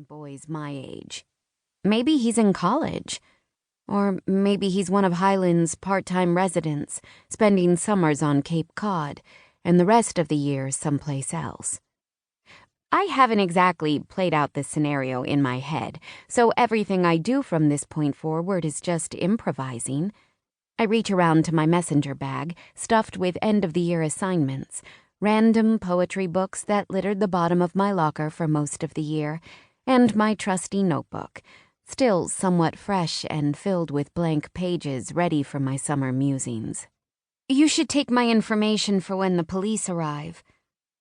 boys my age. Maybe he's in college. Or maybe he's one of Highland's part-time residents, spending summers on Cape Cod, and the rest of the year someplace else. I haven't exactly played out this scenario in my head, so everything I do from this point forward is just improvising. I reach around to my messenger bag, stuffed with end-of-the-year assignments, random poetry books that littered the bottom of my locker for most of the year, and my trusty notebook, still somewhat fresh and filled with blank pages ready for my summer musings. You should take my information for when the police arrive.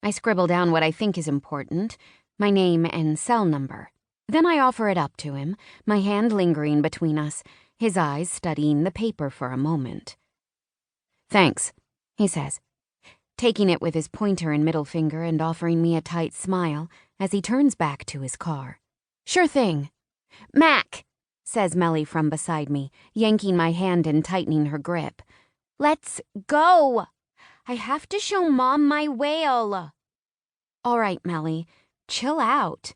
I scribble down what I think is important, my name and cell number. Then I offer it up to him, my hand lingering between us, his eyes studying the paper for a moment. Thanks, he says, taking it with his pointer and middle finger and offering me a tight smile as he turns back to his car. Sure thing. Mac, says Melly from beside me, yanking my hand and tightening her grip. Let's go. I have to show Mom my whale. All right, Melly, chill out.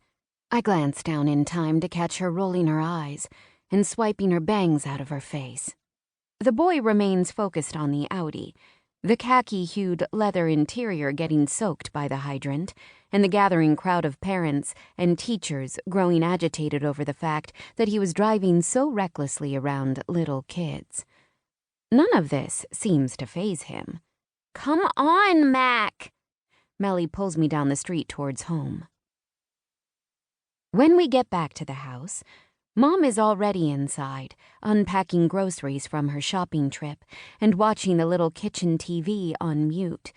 I glance down in time to catch her rolling her eyes and swiping her bangs out of her face. The boy remains focused on the Audi, the khaki-hued leather interior getting soaked by the hydrant, and the gathering crowd of parents and teachers growing agitated over the fact that he was driving so recklessly around little kids. None of this seems to faze him. Come on, Mac! Melly pulls me down the street towards home. When we get back to the house, Mom is already inside, unpacking groceries from her shopping trip and watching the little kitchen TV on mute.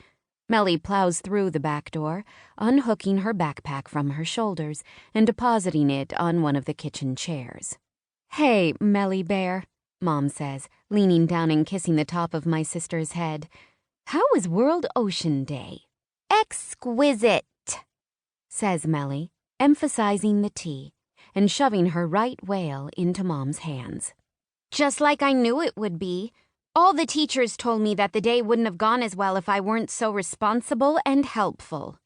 Melly plows through the back door, unhooking her backpack from her shoulders and depositing it on one of the kitchen chairs. Hey, Melly Bear, Mom says, leaning down and kissing the top of my sister's head. How was World Ocean Day? Exquisite, says Melly, emphasizing the T, and shoving her right whale into Mom's hands. Just like I knew it would be. All the teachers told me that the day wouldn't have gone as well if I weren't so responsible and helpful.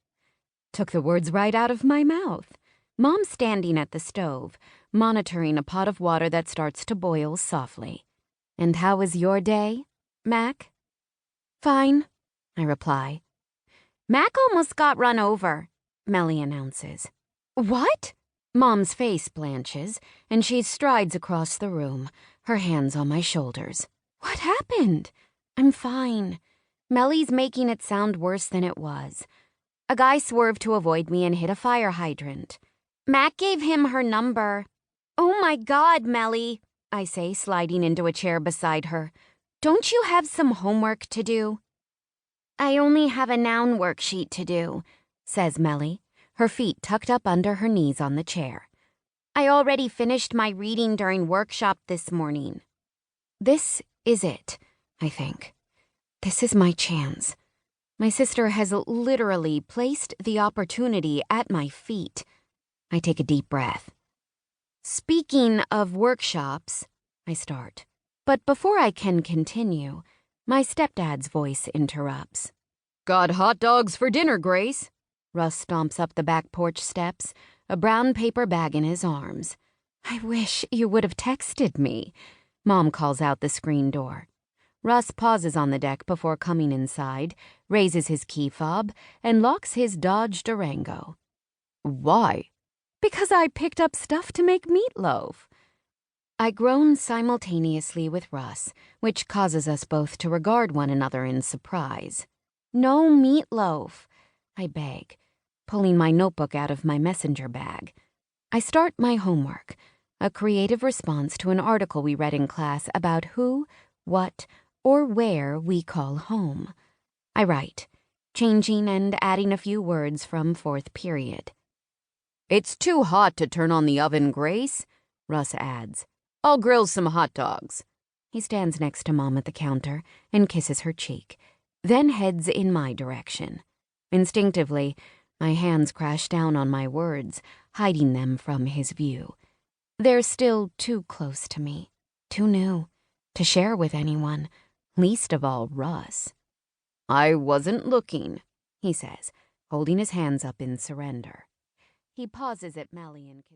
Took the words right out of my mouth. Mom's standing at the stove, monitoring a pot of water that starts to boil softly. And how was your day, Mac? Fine, I reply. Mac almost got run over, Melly announces. What? Mom's face blanches, and she strides across the room, her hands on my shoulders. What happened? I'm fine. Melly's making it sound worse than it was. A guy swerved to avoid me and hit a fire hydrant. Mac gave him her number. Oh my God, Melly, I say, sliding into a chair beside her. Don't you have some homework to do? I only have a noun worksheet to do, says Melly, her feet tucked up under her knees on the chair. I already finished my reading during workshop this morning. This is it, I think. This is my chance. My sister has literally placed the opportunity at my feet. I take a deep breath. Speaking of workshops, I start. But before I can continue, my stepdad's voice interrupts. Got hot dogs for dinner, Grace. Russ stomps up the back porch steps, a brown paper bag in his arms. I wish you would have texted me. Mom calls out the screen door. Russ pauses on the deck before coming inside, raises his key fob, and locks his Dodge Durango. Why? Because I picked up stuff to make meatloaf. I groan simultaneously with Russ, which causes us both to regard one another in surprise. No meatloaf, I beg, pulling my notebook out of my messenger bag. I start my homework, a creative response to an article we read in class about who, what, or where we call home. I write, changing and adding a few words from fourth period. It's too hot to turn on the oven, Grace, Russ adds. I'll grill some hot dogs. He stands next to Mom at the counter and kisses her cheek, then heads in my direction. Instinctively, my hands crash down on my words, hiding them from his view. They're still too close to me, too new, to share with anyone, least of all Russ. I wasn't looking, he says, holding his hands up in surrender. He pauses at Melly and kisses.